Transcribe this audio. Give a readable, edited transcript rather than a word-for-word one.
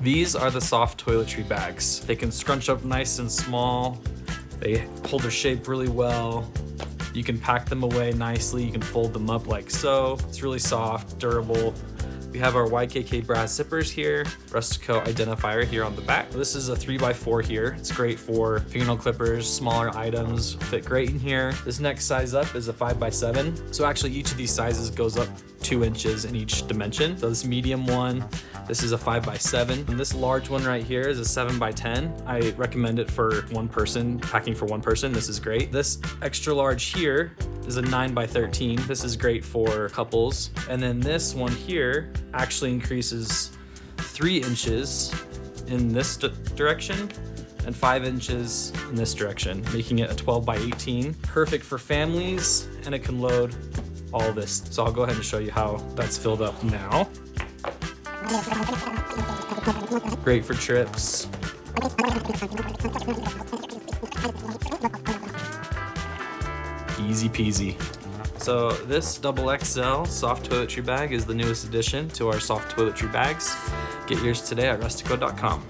These are the soft toiletry bags. They can scrunch up nice and small. They hold their shape really well. You can pack them away nicely. You can fold them up like so. It's really soft, durable. We have our YKK brass zippers here, Rustico identifier here on the back. This is a 3x4 here. It's great for fingernail clippers, smaller items, fit great in here. This next size up is a 5x7. So actually each of these sizes goes up 2 inches in each dimension. So this medium one, this is a 5x7. And this large one right here is a 7x10. I recommend it for one person, packing for one person. This is great. This extra large here is a 9x13. This is great for couples. And then this one here actually increases 3 inches in this direction and 5 inches in this direction, making it a 12x18. Perfect for families, and it can load all this. So I'll go ahead and show you how that's filled up now. Great for trips. Easy peasy. So this XXL soft toiletry bag is the newest addition to our soft toiletry bags. Get yours today at rustico.com.